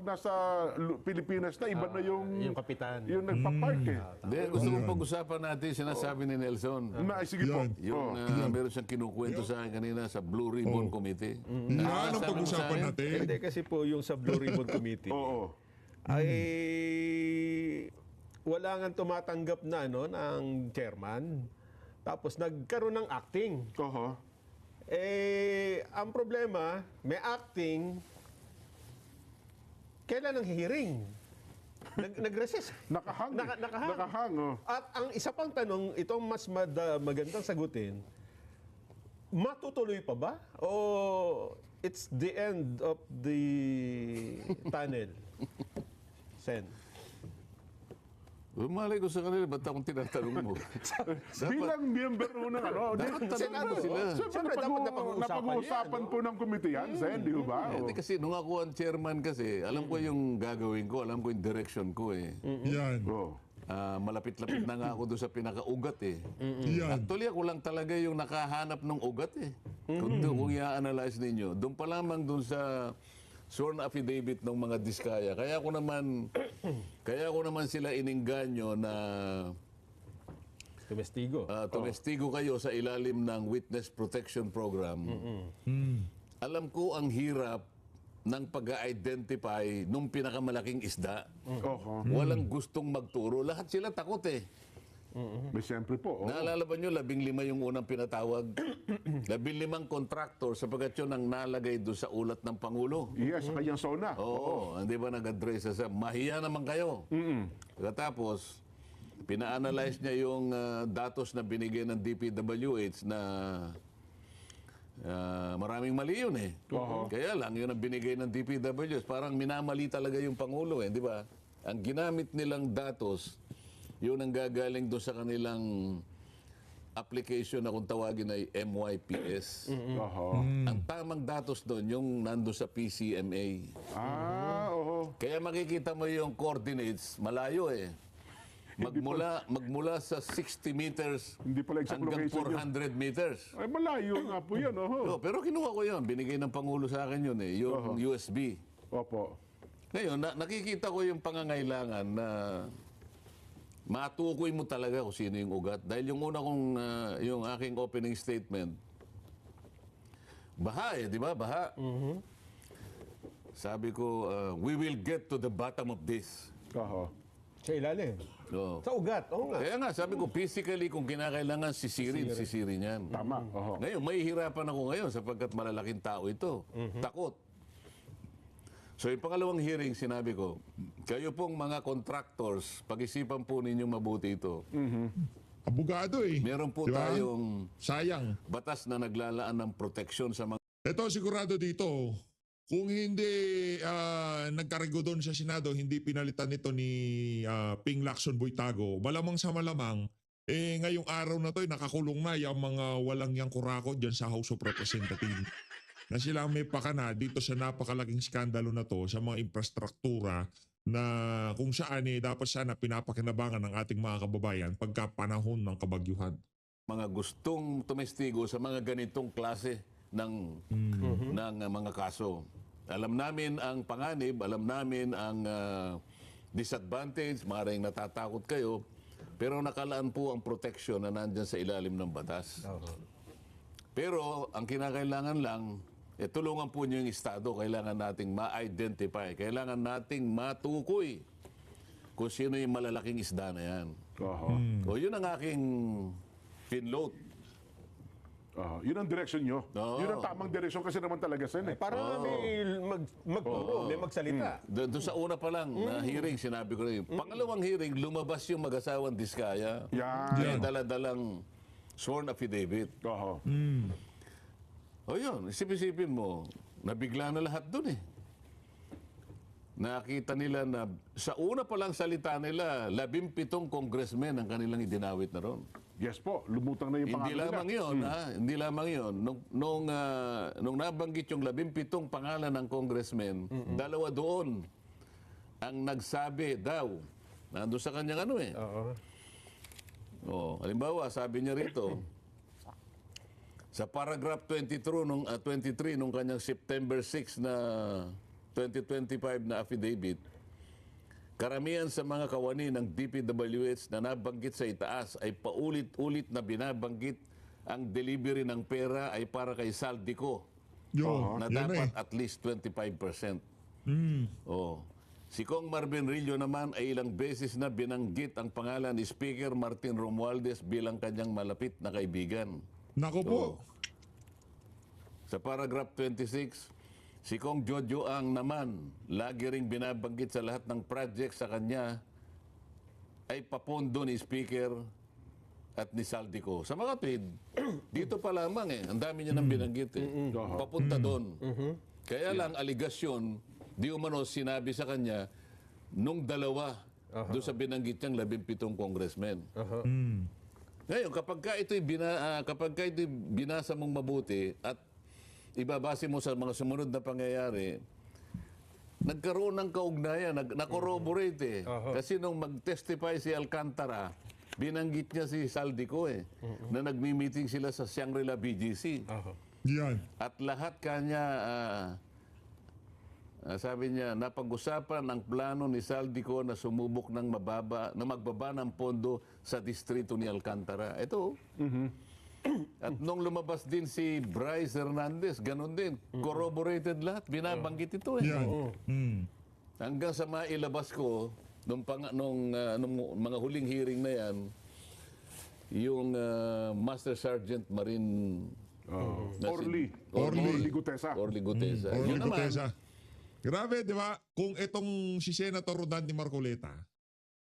nasa Pilipinas na, iba na yung kapitan. yung nagpa-park eh. Hindi, gusto kong pag-usapan natin, sinasabi ni Nelson. Sige po. Yung meron siyang kinukwento sa akin kanina sa Blue Ribbon Committee. Yan ang pag-usapan natin. Hindi kasi po yung sa Blue Ribbon Committee Oo. ay wala nga tumatanggap na ng chairman. Tapos nagkaroon ng acting. Oho. Ang problema, may acting, kailan ang hearing? Nag-resist. Nakahang. Nakahang. Nakahang, oh. At ang isa pang tanong, itong mas magandang sagutin, matutuloy pa ba? O it's the end of the tunnel? Sen. Malay ko sa kanila, ba't akong tinatanong mo? Bilang member po ng Senado. sila. Siyempre, dapat napag-uusapan po ng komite yan, Sen, di ba? Hindi kasi nung ako ang chairman kasi, alam ko yung gagawin ko, alam ko yung direction ko eh. Yan. Oh. Malapit-lapit na nga ako doon sa pinaka-ugat eh. Yan. Actually, ako lang talaga yung nakahanap ng ugat eh. Kung i-analyze ninyo, doon pa lamang doon sa sworn affidavit ng mga diskaya. Kaya ko naman sila iningganyo na Tumestigo. tumestigo kayo sa ilalim ng Witness Protection Program. Alam ko ang hirap ng pag-identify nung pinakamalaking isda. Walang gustong magturo. Lahat sila takot eh. May siyempre po. Naalala ba nyo, 15 yung unang pinatawag? 15 contractor sapagkat yun ang nalagay doon sa ulat ng Pangulo. Yes, sa kanyang zona. Oo, hindi ba nag-address sa mahiya naman kayo? Tapos, pina-analyze niya yung datos na binigay ng DPWH na maraming mali yun eh. Kaya lang, yun ang binigay ng DPWH. Parang minamali talaga yung Pangulo eh, di ba? Ang ginamit nilang datos, yun ang gagaling doon sa kanilang application na kung tawagin ay MYPS. Ang tamang datos doon, yung nando sa PCMA. Kaya makikita mo yung coordinates, malayo eh. Magmula sa 60 meters Hindi pala exact hanggang location 400 meters. Ay, malayo nga po yan. Pero kinuha ko yun. Binigay ng Pangulo sa akin yun eh. Yung USB. Opo. Ngayon, nakikita ko yung pangangailangan na matukoy mo talaga kung sino yung ugat. Dahil yung una kong, yung aking opening statement, baha eh, di ba? Baha. Sabi ko, we will get to the bottom of this. Sa ilalim. Oo. Sa ugat. Oo nga. Kaya nga, sabi ko, physically, kung kinakailangan sisirin yan. Tama. Ngayon, mahihirapan ako ngayon sapagkat malalaking tao ito. Takot. So, yung pangalawang hearing, sinabi ko, kayo pong mga contractors, pag-isipan po ninyong mabuti ito. Abogado eh. Meron po Diba? tayong Sayang. batas na naglalaan ng proteksyon sa mga Ito sigurado dito, kung hindi nagkargo doon sa Senado, hindi pinalitan nito ni Ping Lacson Boytago, malamang sa malamang, ngayong araw na to, nakakulong na yung mga walang yang kurako dyan sa House of Representatives. Na sila may pakana dito sa napakalaking skandalo na to sa mga infrastruktura na kung saan dapat sana pinapakinabangan ng ating mga kababayan pagka panahon ng kabagyuhan. mga gustong tumestigo sa mga ganitong klase ng mga kaso. Alam namin ang panganib, alam namin ang disadvantage, maaaring natatakot kayo, pero nakalaan po ang protection na nandyan sa ilalim ng batas. Pero ang kinakailangan lang, tulungan po niyo yung Estado. Kailangan nating ma-identify. Kailangan nating matukoy kung sino yung malalaking isda na yan. O yun ang aking pinload. Yun ang direksyon nyo. Yun ang tamang direksyon kasi naman talaga, Sen. Para may magturo, may magsalita. Doon sa una pa lang na hearing, sinabi ko rin. Pangalawang hearing, lumabas yung mag-asawang Diskaya. May dala-dalang sworn affidavit. O yun, isip-isipin mo, nabigla na lahat dun eh. Nakita nila na sa una pa lang salita nila, 17 congressmen ang kanilang idinawit na ron. Yes po, lumutang na yung Hindi pangalan lamang yun, hindi lamang yun. Nung nabanggit yung 17 pangalan ng congressmen, dalawa doon ang nagsabi daw, nandun sa kanyang ano eh. Halimbawa, sabi niya rito, sa paragraph 23 nung kanyang September 6 na 2025 na affidavit, karamihan sa mga kawani ng DPWH na nabanggit sa itaas ay paulit-ulit na binabanggit ang delivery ng pera ay para kay Saldico na yan dapat eh. at least 25%. Oh. Si Kong Marvin Rillo naman ay ilang beses na binanggit ang pangalan ni Speaker Martin Romualdez bilang kanyang malapit na kaibigan. Nako po. Sa paragraph 26, si Kong Jojo Ang naman, lagi ring binabanggit sa lahat ng project sa kanya ay papondo ni Speaker at ni Saldico. Sa mga tweet, dito pa lamang ang dami niya nang binanggit papunta doon. Kaya lang, aligasyon, di umano sinabi sa kanya, nung dalawa, doon sa binanggit niyang 17 congressmen. Ngayon, kapag ka ito'y binasa mong mabuti at ibabase mo sa mga sumunod na pangyayari, nagkaroon ng kaugnayan, na-corroborate Kasi nung mag-testify si Alcantara, binanggit niya si Saldico na nagmi-meeting sila sa Shangri-La BGC. Yan. At lahat kanya, sabi niya, napag-usapan ang plano ni Saldico na sumubok ng magbaba ng pondo sa distrito ni Alcantara. Ito. At nung lumabas din si Bryce Hernandez, ganun din. Corroborated lahat. Binabanggit ito Yan. Hanggang sa mailabas ko, nung mga huling hearing na yan, yung Master Sergeant Marine Orly Gutesa. Orly Gutesa. Orly Yun naman, Gutesa. Grabe, di ba? Kung itong si Senator Rodante Marcoleta,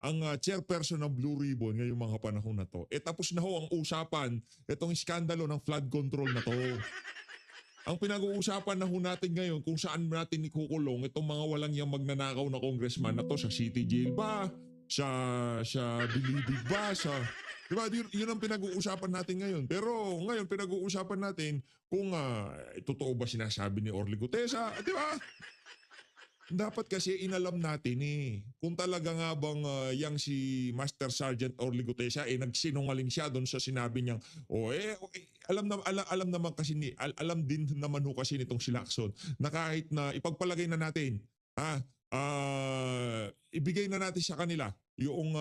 ang chairperson ng Blue Ribbon ngayong mga panahon na to, tapos na ho ang usapan, itong iskandalo ng flood control na to. Ang pinag-uusapan na ho natin ngayon kung saan natin ikukulong itong mga walang yang magnanakaw na congressman na to, sa city jail ba, sa Bilibid ba, di ba? Yun ang pinag-uusapan natin ngayon. Pero ngayon pinag-uusapan natin kung totoo ba sinasabi ni Orly Gutesa, di ba? Dapat kasi inalam natin kung talaga nga bang yang si Master Sergeant Orly Gutesa nagsinungaling siya doon sa sinabi niyang alam naman kasi alam din naman ho kasi nitong si Lacson na kahit na ipagpalagay na natin ibigay na natin sa kanila yung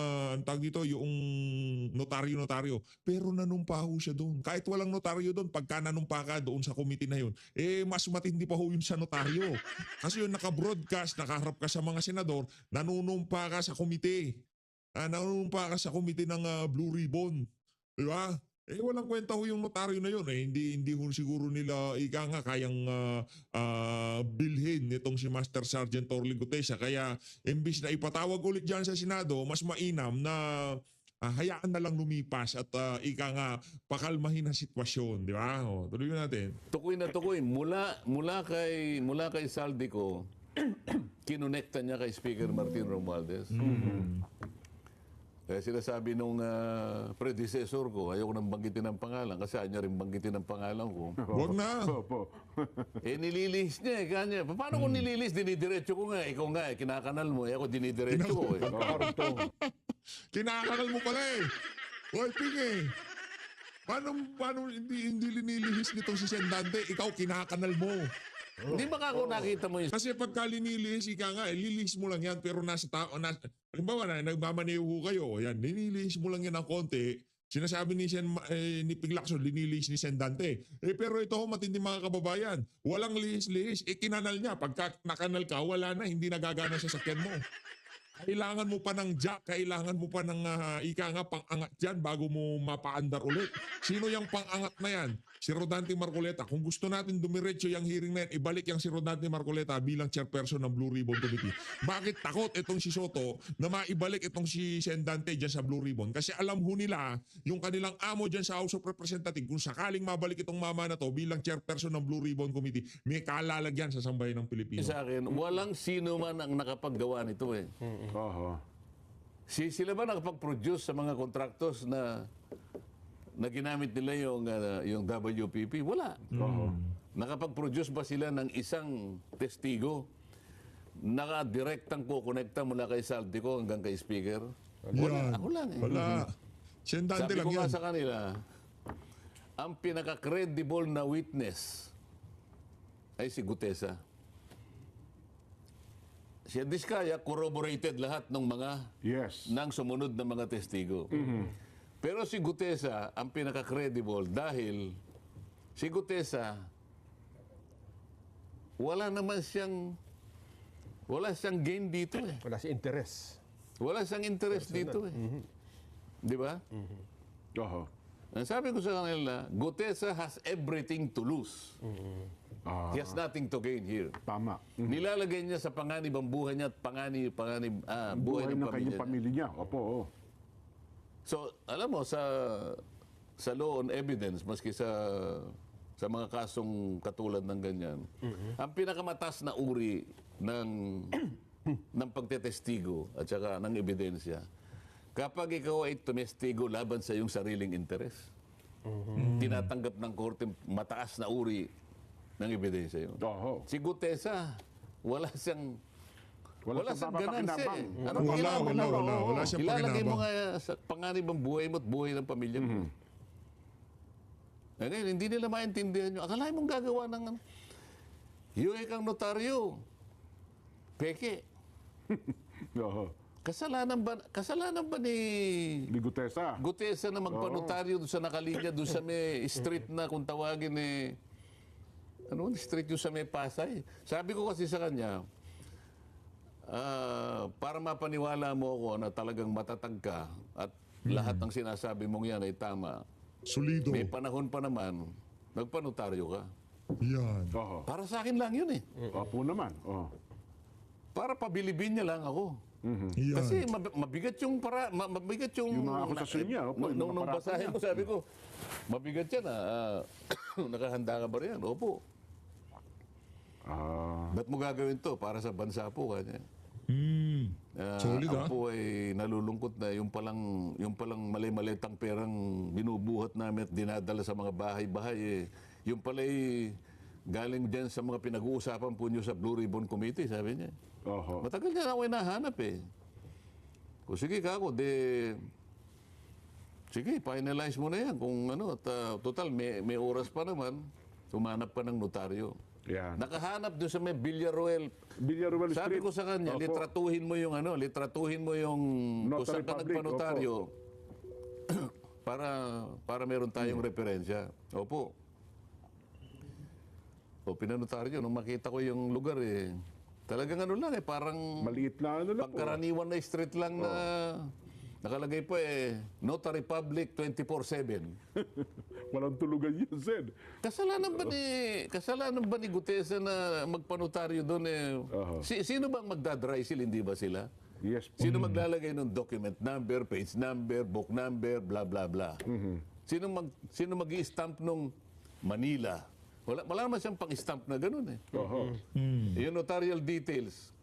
tawag dito, yung notaryo. Pero nanumpa ho siya doon. Kahit walang notaryo doon, pagka nanumpa ka doon sa committee na yun, mas matindi pa ho yun sa notaryo. Kasi yun, naka-broadcast, nakaharap ka sa mga senador, nanunumpa ka sa committee. Nanunumpa ka sa committee ng Blue Ribbon. Di ba? Walang kwenta ho yung notaryo na yun. Hindi ho siguro nila kayang bilhin nitong si Master Sergeant Orly Gutesa. Kaya imbis na ipatawag ulit dyan sa Senado, mas mainam na hayaan na lang lumipas at pakalmahin ang sitwasyon. Di ba? Tuloy natin. tukoy na tukoy. Mula kay Saldico, kinonekta niya kay Speaker Martin Romualdez. Kaya sinasabi nung predecessor ko, ayoko nang banggitin ang pangalan kasi ayaw niya rin banggitin ang pangalan ko. Huwag na. Nililihis niya kanya. Paano kung nililihis? Dinidiretso ko nga. Ikaw nga kinakanal mo. Ako dinidiretso ko Kinakanal mo pala Hoy, Ping Paano hindi linilihis nitong si Sendante? Ikaw kinakanal mo. Hindi ba ako nakita mo yun? Kasi pagka linilihis, lilihis mo lang yan, pero nasa tao, halimbawa na, nagmamaneho kayo, yan, linilihis mo lang yan ng konti, sinasabi ni Ping Lacson, linilihis ni Sendante. Pero ito matindi mga kababayan, walang lihis-lihis, kinanal niya, pagka nakanal ka, wala na, hindi nagagana sa sakyan mo. Kailangan mo pa ng jack, kailangan mo pa ng pang-angat dyan bago mo mapaandar ulit. Sino yung pang-angat na yan? Si Rodante Marcoleta. Kung gusto natin dumiretso yung hearing na yan, ibalik yung si Rodante Marcoleta bilang chairperson ng Blue Ribbon Committee. Bakit takot itong si Soto na maibalik itong si Sendante dyan sa Blue Ribbon? Kasi alam ho nila, yung kanilang amo dyan sa House of Representatives, kung sakaling mabalik itong mama na to bilang chairperson ng Blue Ribbon Committee, may kalalagyan sa sambayan ng Pilipino. Sa akin, walang sino man ang nakapaggawa nito Sila ba nakapag-produce sa mga contractors na ginamit nila yung WPP? Wala. Nakapag-produce ba sila ng isang testigo? Naka-direktang kukonekta mula kay Saldico hanggang kay Speaker? Wala. Ako lang Wala. Sendante Sabi lang ko yan. nga sa kanila, ang pinaka-credible na witness ay si Gutesa. si Diskaya corroborated lahat ng mga Yes. ng sumunod na mga testigo. Pero si Gutesa ang pinaka-credible dahil si Gutesa wala siyang gain dito eh. Wala si interest. Wala siyang interest dito eh. Di ba? Oho. Ang sabi ko sa kanila, Gutesa has everything to lose. Ah, He has nothing to gain here. tama. Nilalagay niya sa panganib ang buhay niya at buhay ng ng pamilya kanyang niya. pamilya niya. Opo. Oh. So, alam mo, sa law on evidence, maski sa mga kasong katulad ng ganyan, ang pinakamataas na uri ng pagtetestigo at saka ng ebidensya, kapag ikaw ay tumestigo laban sa iyong sariling interes, tinatanggap ng korte mataas na uri ng ebidensya yun. Oho. Si Gutesa, wala siyang ganansya eh. papakinabang. Anong kailangan mo? Wala siyang Ilalagay mo pakinabang. nga sa panganib ang buhay mo at buhay ng pamilya mo. Ngayon, hindi nila maintindihan nyo. Akalain mong gagawa ng yung kang notaryo. Peke. Oho. Kasalanan ba ni Ligutesa. Gutesa na magpanotaryo doon sa nakalinya, doon sa may street na kung tawagin street yung sa may Pasay. Sabi ko kasi sa kanya, para mapaniwala mo ako na talagang matatag ka at lahat ng sinasabi mong yan ay tama, Solido. may panahon pa naman, magpanotaryo ka. Yan. Oho. Para sa akin lang yun eh. Opo naman. Oh. Para pabilibin niya lang ako. Yan. Kasi mabigat yung mabigat yung Yung mga akusasyon niya, opo, yung mga nung parato basahin niya. ko, sabi ko, mabigat yan nakahanda ka ba riyan? Opo. Ba't mo gagawin to? Para sa bansa po kanya. Solid, Ako po ay nalulungkot na yung palang mali-malitang perang binubuhat namin at dinadala sa mga bahay-bahay yung pala ay galing dyan sa mga pinag-uusapan po nyo sa Blue Ribbon Committee, sabi niya. Oho. Matagal na ako hinahanap eh. O sige kako, sige, finalize mo na yan. Kung total, may oras pa naman, humanap ka ng notaryo. Yan. Nakahanap doon sa may Villaruel. Villaruel Sabi Street. ko sa kanya, Opo. litratuhin mo yung kung Notary saan ka public, nagpanotaryo para meron tayong referensya. Opo. O pinanotaryo, nung makita ko yung lugar talagang lang parang Maliit na lang po. pangkaraniwan na street lang na nakalagay po Notary Public 24/7. Walang tulugan yun, Zed. Kasalanan ba ni Gutesa na magpanotaryo doon sino bang magdadrisil, hindi ba sila? Yes po. Sino maglalagay ng document number, page number, book number, bla bla bla. Sino mag-i-stamp nung Manila? Wala naman siyang pang-stamp na gano'n Oho. Yung notarial details.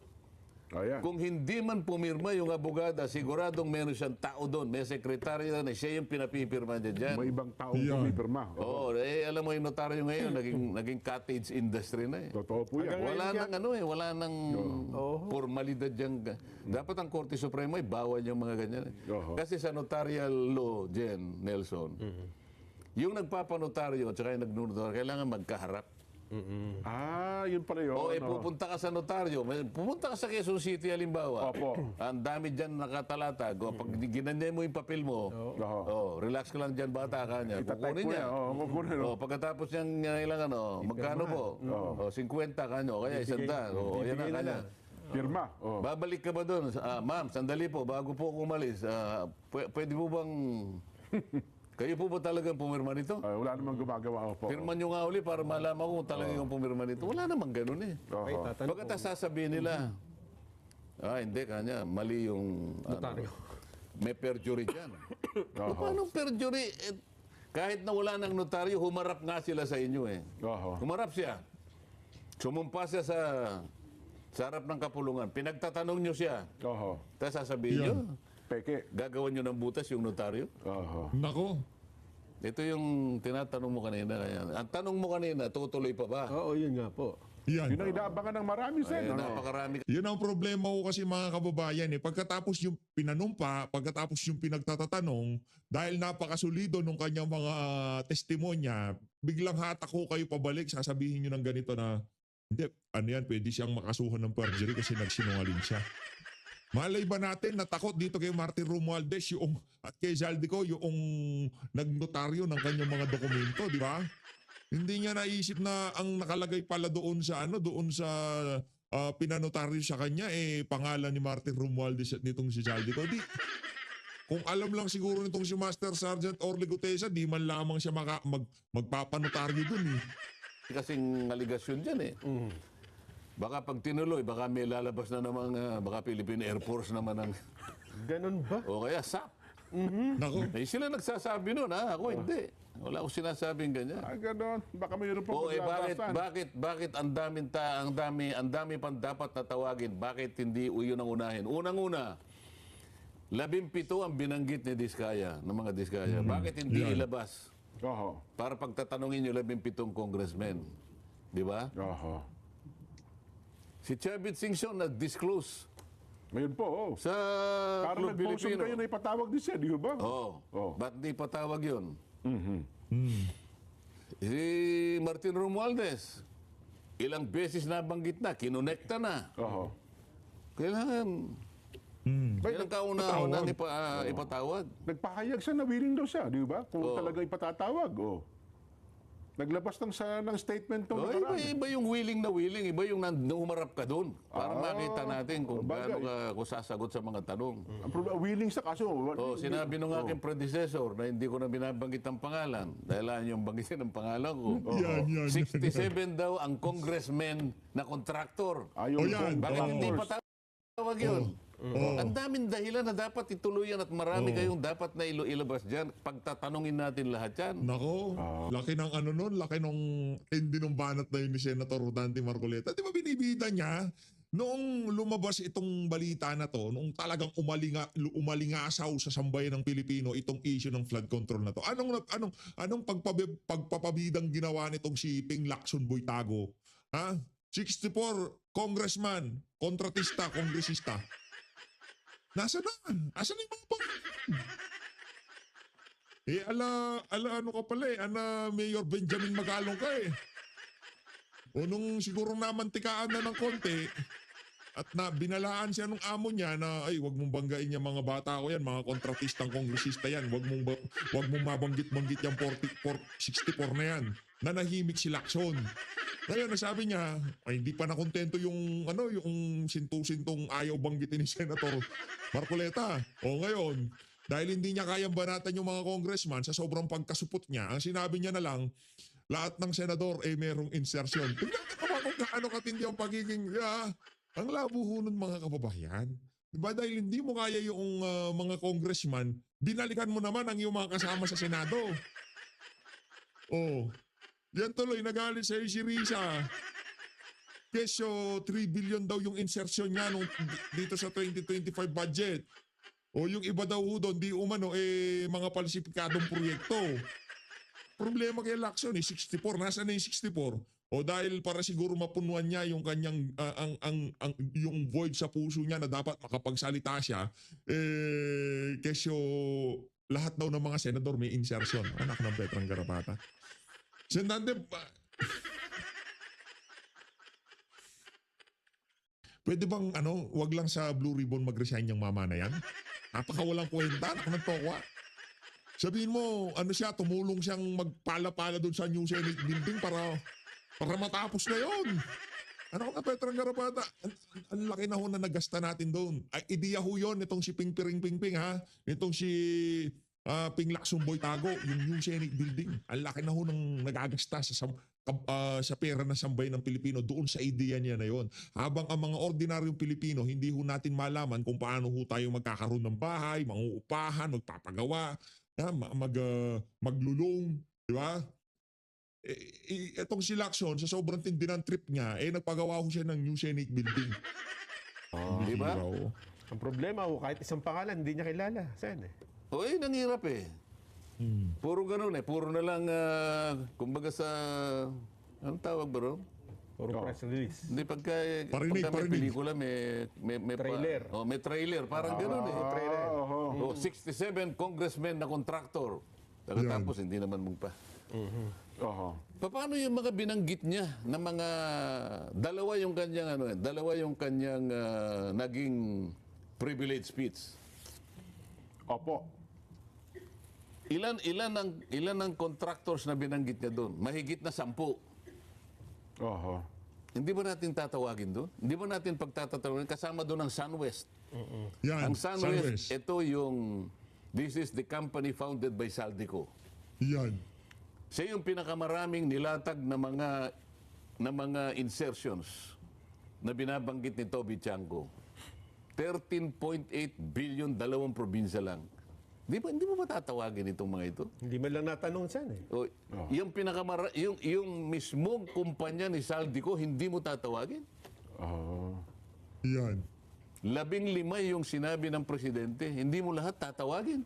Ayan. Kung hindi man pumirma yung abogada, siguradong meron siyang tao doon. May sekretarya na siya yung pinapipirma niya dyan. May ibang taong Yan. pumipirma. Oo, alam mo yung notaryo ngayon, naging cottage industry na Totoo po yan. Wala nang formalidad dyan. Dapat ang Korte Suprema ay bawal yung mga ganyan. Oho. Kasi sa notarial law, Jen, Nelson, yung nagpapanotaryo at saka yung nagnunotaryo, kailangan magkaharap. Yun pala yun. Pupunta ka sa notaryo, pupunta ka sa Quezon City halimbawa. Opo. Ang dami dyan nakatalatag. Pag ginanyan mo yung papel mo, relax ka lang dyan, bata ka niya. Itatype Kukunin mo niya. yan. Kukunin. Pagkatapos niyang kailangan, magkano po? 50 kanyo, kaya 100. Yan na kanya. Pirma. Oh. Babalik ka ba doon? Ma'am, sandali po, bago po ako umalis, pwede po bang... Kayo po ba talagang pumirma nito? Wala namang gumagawa po. Pirman nyo nga uli para malaman ko kung talagang yung pumirma nito. Wala namang ganun Oho. Pagkatapos sasabihin nila, hindi kanya, mali yung... Notaryo. May perjury dyan. Paano perjury? Kahit na wala ng notaryo, humarap nga sila sa inyo Oho. Humarap siya. Sumumpa siya sa harap ng kapulungan. Pinagtatanong nyo siya. Oho. Tapos sasabihin nyo, Peke. gagawan nyo ng butas yung notaryo. Oho. Nako. Ito yung tinatanong mo kanina. Ang tanong mo kanina, tutuloy pa ba? Oo, yun nga po. Yan. Yun ang inaabangan ng marami, Zed. Napakarami. Yun ang problema ko kasi mga kababayan. Pagkatapos yung pinanumpa, pagkatapos yung pinagtatatanong, dahil napakasulido nung kanyang mga testimonya, biglang hatak ko kayo pabalik, sasabihin nyo ng ganito na, Hindi, ano yan, pwede siyang makasuhan ng perjury kasi nagsinungaling siya. Malay ba natin natakot dito kay Martin Romualdez yung, at kay Zaldico yung nagnotaryo ng kanyang mga dokumento, di ba? Hindi niya naisip na ang nakalagay pala doon sa pinanotaryo sa kanya pangalan ni Martin Romualdez at nitong si Zaldico. Di, kung alam lang siguro nitong si Master Sergeant Orly Gutesa, di man lamang siya magpapanotaryo dun eh. Kasing aligasyon dyan eh. Baka pag tinuloy, baka may lalabas na namang, baka Philippine Air Force naman ang, Ganun ba? o kaya SAP. Nako. Eh, sila nagsasabi nun, ha? Ako hindi. Wala akong sinasabing ganyan. Ganon. Baka mayroon pa Bakit ang dami pang dapat natawagin? Bakit hindi yun ang unahin? Unang-una, 17 ang binanggit ni Diskaya, ng mga Diskaya. Bakit hindi Yan. ilabas? Oho. Para pagtatanungin yung 17 congressmen. Di ba? Oho. Si Chavit Singson nag-disclose Ngayon po, oh. sa Parang Club nag-motion Filipino. kayo na ipatawag din siya, di ba? Oo. Oh. Ba't di patawag yun? Si Martin Romualdez, ilang beses nabanggit na, kinonekta na. Oho. Kailangan, kailangan kauna-una ipatawag. Nagpahayag siya na willing daw siya, di ba? Kung talaga ipatatawag, oh. Naglabas ng statement ng Iba yung willing, iba yung humarap ka doon. Para makita natin kung gaano ka kung sasagot sa mga tanong. Willing siya kaso. Sinabi nung aking predecessor na hindi ko na binabanggit ang pangalan dahil ayaw yung banggitin ang pangalan ko. Yan. 67 daw ang congressman na contractor. Ayaw yan. Bakit hindi patawag yun? Ang daming dahilan na dapat ituluyan at marami kayong dapat na ilabas dyan. Pagtatanungin natin lahat yan. Nako, laki ng ano nun, laki nung hindi nung banat na yun ni Senator Rodante Marcoleta. Di ba binibida niya? Noong lumabas itong balita na to, noong talagang umalingasaw sa sambayan ng Pilipino itong issue ng flood control na to. Anong pagpapabidang ginawa nitong si Ping Lacson Boytago? Ha? 64 congressman, kontratista, kongresista. Nasaan na? Asan na yung mga ano ka pala Mayor Benjamin Magalong ka eh. O nung siguro namantikaan na ng konti, at na binalaan siya nung amo niya na ay wag mong banggain yung mga bata ko yan, mga kontratistang kongresista yan, wag mong mabanggit-banggit yung 64 na yan. Nanahimik si Lacson. Ngayon nasabi niya, ay hindi pa nakontento yung yung sintong ayaw banggitin ni Senator Marcoleta. O ngayon, dahil hindi niya kayang banatan yung mga congressman sa sobrang pagkasupot niya, ang sinabi niya na lang, lahat ng senador merong insertion. Tingnan niyo naman kung gaano katindi ang pagiging, ang labo ho nun mga kababayan. Diba dahil hindi mo kaya yung mga congressman, binalikan mo naman ang iyong mga kasama sa Senado. Oh, yan tuloy, nagalit sa'yo si Risa. Kesyo, 3 billion daw yung insertion niya dito sa 2025 budget. O yung iba daw doon, di umano, mga falsifikadong proyekto. Problema kay Lacson, 64. Nasaan na yung 64? O dahil para siguro mapunuan niya yung kanyang, yung void sa puso niya na dapat makapagsalita siya, kesyo, lahat daw ng mga senador may insertion. Anak ng Petrang Garapata. Senante, pwede bang wag lang sa Blue Ribbon mag-resign yung mama na yan? Napakawalang kwenta, anak ng tokwa. Sabihin mo, tumulong siyang magpala-pala doon sa New Senate building para matapos na yon. Ano ka Petrang Garapata? Ang laki na ho na nagasta natin doon. Ay, ideya ho yun, itong si Ping ha? Itong si Ping Lacson Boytago, yung New Senate building. Ang laki na ho nang nagagasta sa pera na sambay ng Pilipino doon sa ideya niya na yon. Habang ang mga ordinaryong Pilipino, hindi ho natin malaman kung paano ho tayo magkakaroon ng bahay, manguupahan, magpapagawa, maglulong, di ba? Itong si Lacson, sa sobrang tindi ng trip niya, nagpagawa ho siya ng New Senate building. Di ba? Ang problema, kahit isang pangalan, hindi niya kilala. Saan nanghirap eh. Puro ganun eh. Puro na lang, kumbaga sa, anong tawag ba ro? Puro press release. Hindi, pagka Parinig. may pelikula, may Trailer. may trailer. Parang ganun eh. Trailer. 67 congressmen na contractor. Pagkatapos, hindi naman mungpa. Oho. Paano yung mga binanggit niya na mga dalawa yung kanyang naging privilege speech. Opo. Ilan ang contractors na binanggit niya doon? Mahigit na 10. Oho. Hindi ba natin tatawagin doon? Hindi ba natin pagtatatawagin? Kasama doon ang SunWest. Yan, Ang SunWest, this is the company founded by Saldico. Yan. Siya yung pinakamaraming nilatag na mga insertions na binabanggit ni Toby Chanko. 13.8 billion, 2 probinsya lang. Hindi mo matatawagin itong mga ito? Hindi man lang natanong siya eh. O, yung mismong kumpanya ni Saldico, hindi mo tatawagin? Yan. 15 yung sinabi ng presidente, hindi mo lahat tatawagin?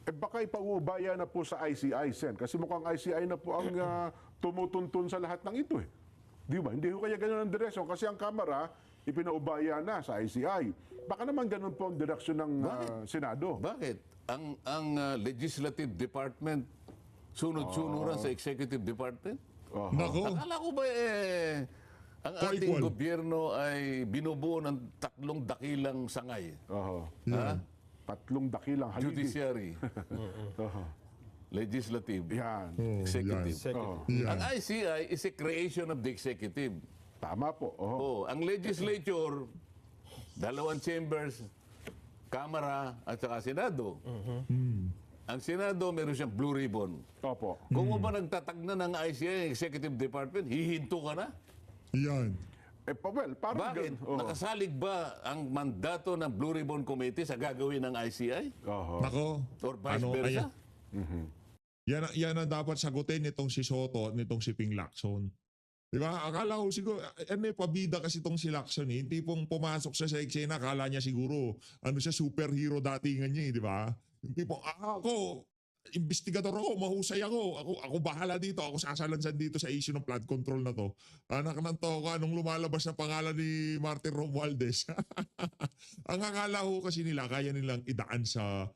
Eh baka ipaubaya na po sa ICI, Sen. Kasi mukhang ICI na po ang tumutuntun sa lahat ng ito eh. Di ba? Hindi ko kaya ganun ang direksyon kasi ang Kamara ipinaubaya na sa ICI. Baka naman ganun po ang direksyon ng Senado. Bakit? Ang legislative department sunod-sunuran sa executive department? Nako. Akala ko ba ang ating Co-equal. gobyerno ay binubuo ng 3 dakilang sangay? Oho. Ha? 3 dakilang haligi. Judiciary, Oho. legislative, Yan. executive. Oho. Yan. Ang ICI is a creation of the executive. Tama po. Oho. Ang legislature, 2 chambers, Kamara at saka Senado. Ang Senado, meron siyang blue ribbon. Opo. Kung mo ba nagtatag na ng ICI, Executive Department, hihinto ka na? Yan. Eh, well, parang Bakit? Oho. Nakasalig ba ang mandato ng Blue Ribbon Committee sa gagawin ng ICI? Oho. Nako. Or vice versa? Yan ang dapat sagutin nitong si Soto, nitong si Ping Lacson. Di ba? Akala ko siguro, pabida kasi itong si Lacson eh. Yung tipong pumasok siya sa eksena, akala niya siguro, siya, superhero datingan niya eh, di ba? Yung tipong, ako, investigador ako, mahusay ako bahala dito, ako sasalansan dito sa issue ng flood control na to. Anak ng toko, anong lumalabas na pangalan ni Martin Romualdez? Ang akala ko kasi nila, kaya nilang idaan sa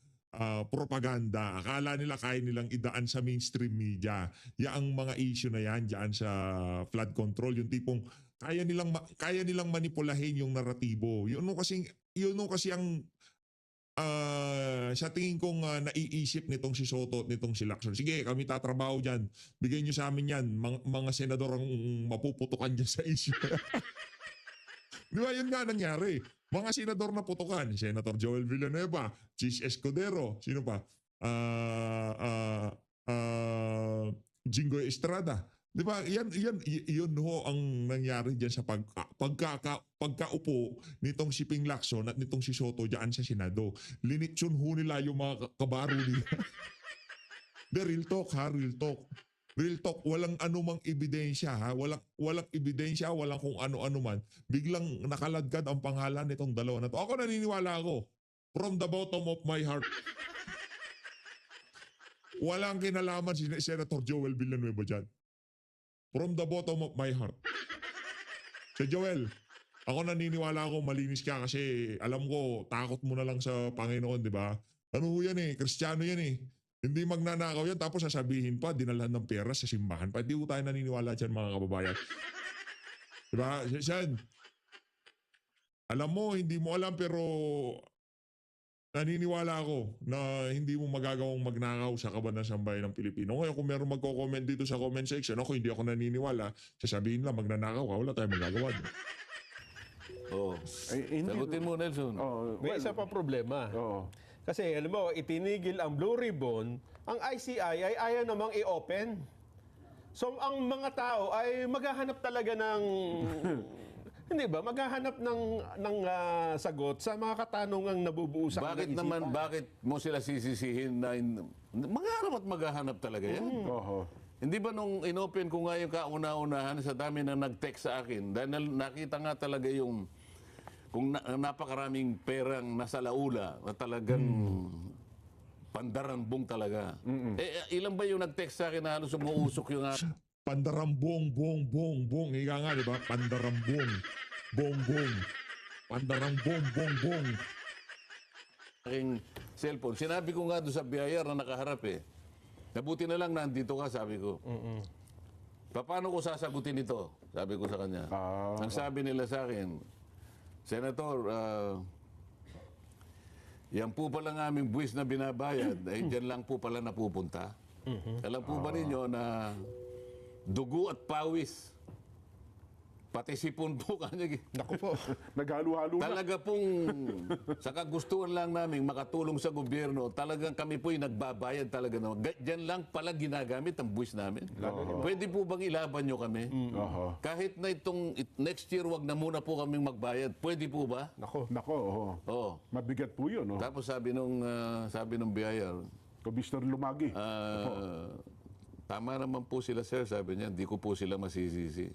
propaganda. Akala nila kaya nilang idaan sa mainstream media. Yang mga issue na yan dyan sa flood control, yung tipong kaya nilang manipulahin yung naratibo. Yun kasi ang sa tingin kong naiisip nitong si Soto at nitong si Lacson. Sige, kami tatrabaho dyan. Bigay nyo sa amin yan. Mga senador ang mapuputukan dyan sa issue. Di ba? Yun nga nangyari. Mga senador na putukan. Senator Joel Villanueva, Chis Escudero, sino pa? Jinggoy Estrada. Di ba? Yun ho ang nangyari diyan sa pagkaupo nitong si Ping Lacson at nitong si Soto diyan sa Senado. Linitsyon ho nila yung mga kabaro nila. The real talk ha, real talk. Real talk, walang anumang ebidensya ha, walang ebidensya, walang kung ano-ano man. Biglang nakaladkad ang pangalan nitong dalawa na to. Ako naniniwala ako, from the bottom of my heart. Walang kinalaman si Senator Joel Villanueva dyan. From the bottom of my heart. Si Joel, ako naniniwala ako malinis ka kasi alam ko takot mo na lang sa Panginoon, di ba? Ano yan eh, Kristiyano yan eh. Hindi magnanakaw yan tapos sasabihin pa dinalhan ng pera sa simbahan pa. Hindi ko tayo naniniwala dyan mga kababayan. Di ba? Siyan, alam mo, hindi mo alam pero naniniwala ako na hindi mo magagawang magnakaw sa kaban ng sambayan ng Pilipino. Ngayon kung meron magko-comment dito sa comment section, ako hindi ako naniniwala, sasabihin lang magnanakaw ka, wala tayong magagawa. Hindi. Sagutin mo, Nelson. May isa pa problema. Oo. Kasi alam mo, itinigil ang Blue Ribbon, ang ICI ay ayaw namang i-open. So ang mga tao ay maghahanap talaga ng hindi ba? Maghahanap ng sagot sa mga katanungang nabubuo sa Bakit kanilang naman, isipan. bakit mo sila sisisihin na maghanap talaga yan? Oho. Hindi ba nung inopen ko nga yung kauna-unahan sa dami na nag-text sa akin, dahil nakita nga talaga yung kung napakaraming perang nasa laula na talagang pandarambong talaga. Ilan ba yung nag-text sa akin na halos umuusok yung Pandarambong, bong. Ika nga, di ba? Pandarambong, bong. Pandarambong, bong. aking cellphone? Sinabi ko nga doon sa biyayar na nakaharap Nabuti na lang nandito ka, sabi ko. Paano ko sasagutin ito? Sabi ko sa kanya. Ang sabi nila sa akin, Senator, yan po pala ng aming buwis na binabayad, ay dyan lang po pala napupunta. Alam po ba ninyo na dugo at pawis, pati sipon po kanya. Naku po. Naghalo-halo na. Talaga pong sa kagustuhan lang namin makatulong sa gobyerno, talagang kami po'y nagbabayad talaga. Diyan lang pala ginagamit ang buwis namin. Pwede po bang ilaban nyo kami? Kahit na itong next year, wag na muna po kaming magbayad. Pwede po ba? Naku. Nako, Oo. mabigat po yun. Tapos sabi nung BIR, Commissioner Lumagi. tama naman po sila, sir, sabi niya, hindi ko po sila masisisi.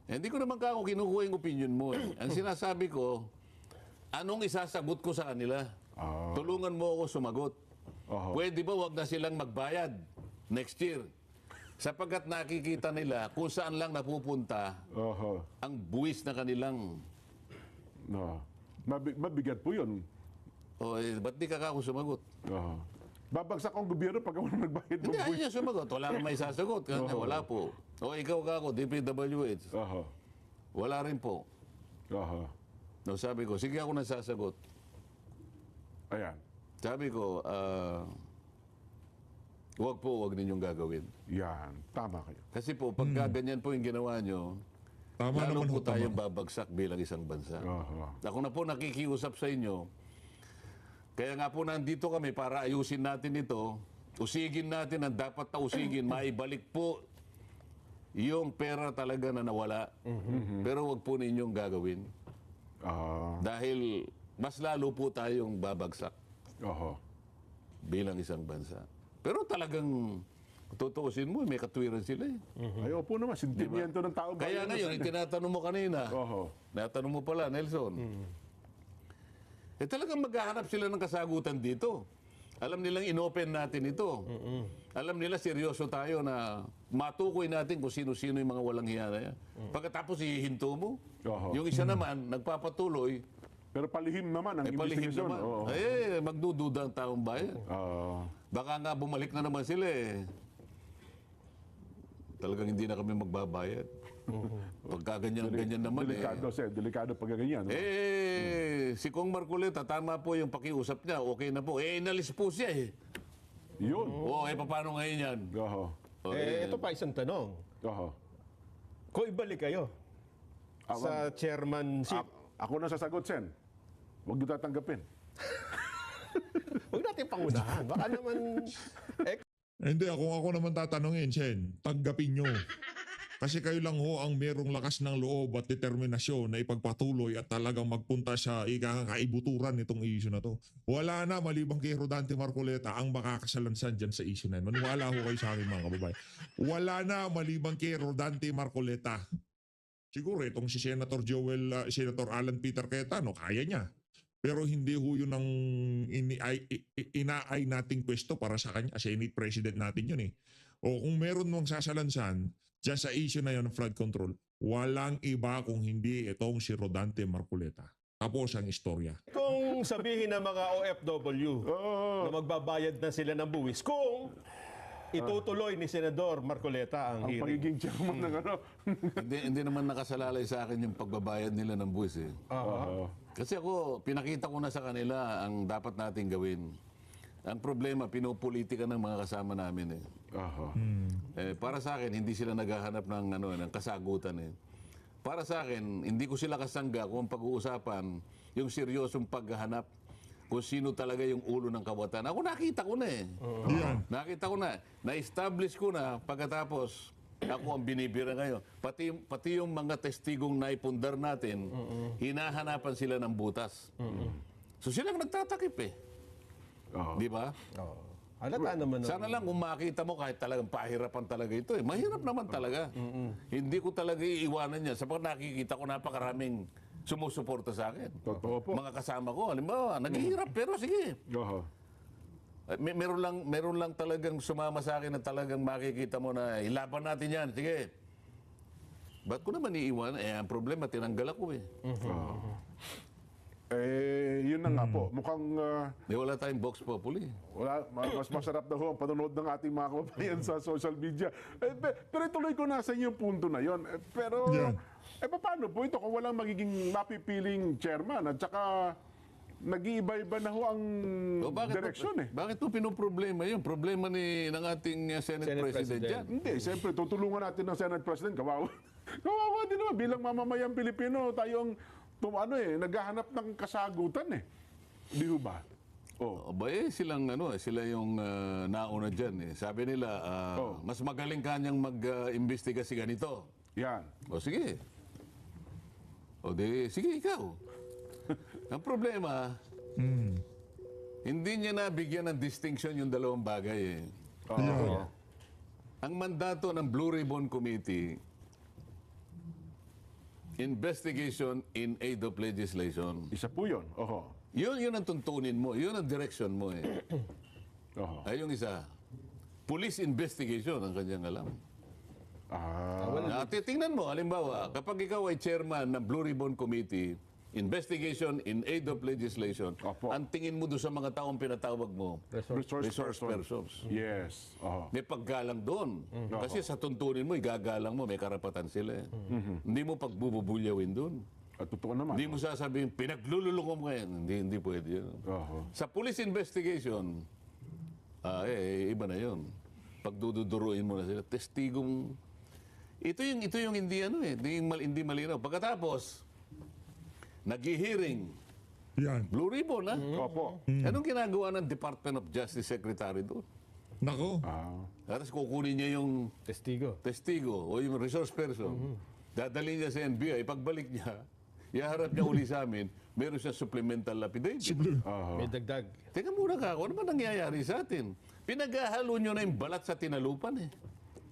Hindi ko naman kako kinukuha yung opinion mo. Ang sinasabi ko, anong isasagot ko sa kanila? Tulungan mo ako sumagot. Pwede ba wag na silang magbayad next year? Sapagkat nakikita nila kung saan lang napupunta ang buwis na kanilang... Mabigat po yun. ba't di ka kako sumagot? Babagsak ang gobyerno pag ako nagbayad ng Hindi, ayaw buwis. niya sumagot. Wala kang may sasagot. Wala po. Ikaw kako, DPWH. Wala rin po. No, sabi ko, sige ako nagsasagot. Ayan. Sabi ko, wag ninyong gagawin. Yan. Tama kayo. Kasi po, pag ganyan po yung ginawa nyo, Tama lalo naman po ho, tama. tayong babagsak bilang isang bansa. Ako na po nakikiusap sa inyo. Kaya nga po nandito kami para ayusin natin ito. Usigin natin ang dapat na usigin. Maibalik po yung pera talaga na nawala. Pero wag po ninyong gagawin. Dahil mas lalo po tayong babagsak bilang isang bansa. Pero talagang tutuusin mo, may katwiran sila eh. Ayaw po naman, sentimiento ng tao. Kaya ngayon, tinatanong mo kanina, natanong mo pala, Nelson, talagang maghahanap sila ng kasagutan dito. Alam nilang inopen natin ito. Alam nila seryoso tayo na matukoy natin kung sino-sino yung mga walang hiya na yan. Pagkatapos hihinto mo, yung isa naman, nagpapatuloy, Pero palihim naman ang palihim investigasyon. naman. Magdududa ang taong bayan. Baka nga bumalik na naman sila eh. Talagang hindi na kami magbabayad. Pagka ganyan naman Delikado, sir. Delikado pag ganyan. si Kong Marcoleta, tama po yung pakiusap niya. Okay na po. Inalis po siya eh. Yun. Paano ngayon yan? Ito pa isang tanong. Kung ibalik kayo sa chairmanship, Ako na sasagot, Sen. Huwag niyo tatanggapin. huwag natin pangunahan. Baka naman, Hindi, ako naman tatanungin, Sen, tanggapin nyo. Kasi kayo lang ho ang merong lakas ng loob at determinasyon na ipagpatuloy at talagang magpunta sa kaibuturan nitong issue na to. Wala na malibang kay Rodante Marcoleta ang makakasalansan dyan sa issue na yun. Maniwala ho kayo sa akin mga kababayan. Wala na malibang kay Rodante Marcoleta. Siguro itong si Senator Alan Peter Cayetano, kaya niya. Pero hindi ho yun ang inaay nating pwesto para sa kanya. Senate President natin yun eh. O kung meron mong sasalansan, dyan sa issue na yun ng flood control, walang iba kung hindi itong si Rodante Marcoleta. Tapos ang istorya. kung sabihin ng mga OFW na magbabayad na sila ng buwis, kung itutuloy ni Senador Marcoleta ang Ang hearing. pagiging chairman ng ano. hindi naman nakasalalay sa akin yung pagbabayad nila ng buwis eh. Kasi ako, pinakita ko na sa kanila ang dapat nating gawin. Ang problema, pinopolitika ng mga kasama namin eh. Para sa akin, hindi sila naghahanap ng kasagutan eh. Para sa akin, hindi ko sila kasangga kung pag-uusapan yung seryosong paghahanap kung sino talaga yung ulo ng kawatan. Ako nakita ko na eh. Nakita ko na. Na-establish ko na pagkatapos ako ang binibira ngayon. Pati yung mga testigong naipundar natin, hinahanapan sila ng butas. So silang nagtatakip eh. Di ba? Halata naman. Sana lang kung makita mo kahit talagang pahirapan talaga ito eh. Mahirap naman talaga. Hindi ko talaga iiwanan yan. Sapagkat nakikita ko napakaraming sumusuporta sa akin. Totoo po. Mga kasama ko, halimbawa, naghihirap pero sige. Meron lang talagang sumama sa akin na talagang makikita mo na ilaban natin yan. Sige. Ba't ko naman iiwan? Ang problema, tinanggal ako eh. Yun na nga po. Mukhang Wala tayong Vox Populi. mas masarap na ho ang panonood ng ating mga kababayan sa social media. Pero ituloy ko na sa inyo yung punto na yon. Pero, Yan. paano po ito kung walang magiging mapipiling chairman at saka nag-iiba-iba na ho ang direksyon eh. Bakit po pinoproblema yun? Problema ng ating Senate Senate President President. dyan. Hindi, siyempre, tutulungan natin ng Senate President. Kawawa. Kawawa din naman. Bilang mamamayang Pilipino, tayong naghahanap ng kasagutan eh. Di ho ba? Oh. Sila yung nauna dyan. Eh. Sabi nila, mas magaling kanyang mag-imbestiga si ganito. Yan. O sige. Sige ikaw. Ang problema, hindi niya nabigyan ng distinction yung dalawang bagay eh. Oo. Ang mandato ng Blue Ribbon Committee, investigation in aid of legislation. Isa po yun. Oho. Yun ang tuntunin mo. Yun ang direction mo eh. Oho. Ay, yung isa, police investigation ang kanyang alam. Tingnan mo, halimbawa, kapag ikaw ay chairman ng Blue Ribbon Committee, investigation in aid of legislation, Opo. ang tingin mo doon sa mga taong pinatawag mo, resource persons. Yes. Oho. May paggalang doon. Kasi sa tuntunin mo, igagalang mo, may karapatan sila. Hindi mo pagbububulyawin doon. At totoo naman. Hindi mo sasabihin, pinaglululoko mo yan. Hindi pwede yun. Oho. Sa police investigation, iba na yun. Pagdududuruin mo na sila, testigong... Ito yung hindi malinaw. Pagkatapos, nag-hearing, Yan. Blue Ribbon, ha? Opo. Anong ginagawa ng Department of Justice Secretary doon? Nako. Tapos kukunin niya yung testigo o yung resource person. Dadali niya sa NBI. Pagbalik niya, iharap niya uli sa amin, meron siya supplemental affidavit. May dagdag. Teka muna ka, ano ba nangyayari sa atin? Pinaghahalo nyo na yung balat sa tinalupan eh.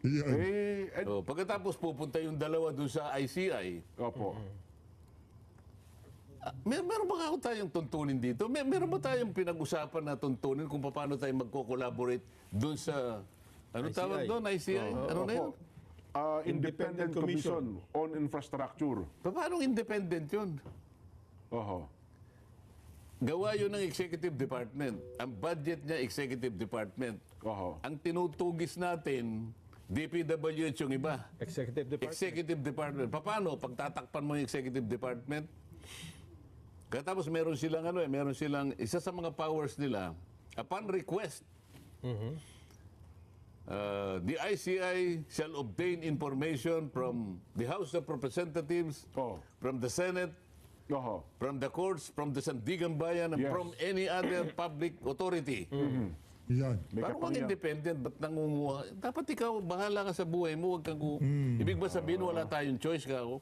Yan. Pagkatapos pupunta yung dalawa doon sa ICI, Opo. meron ba ako tayong tuntunin dito? Meron ba tayong pinag-usapan na tuntunin kung paano tayo magko-collaborate doon sa, ano ICI. tawag doon, ICI? Ano na yun? Independent Commission on Infrastructure. Paano independent yun? Oho. Gawa yun ng Executive Department. Ang budget niya, Executive Department. Oho. Ang tinutugis natin, DPWH yung iba. Executive Department. Executive Department. Paano? Pagtatakpan mo yung Executive Department, katapos meron silang isa sa mga powers nila, upon request, the ICI shall obtain information from the House of Representatives, from the Senate, Oho. from the courts, from the Sandigan Bayan, and Yes. from any other public authority. Yan. May Paano kang kapangyarihan. independent? Ba't nangunguha? Dapat ikaw, bahala ka sa buhay mo. Huwag kang ibig ba sabihin, wala tayong choice ka ako?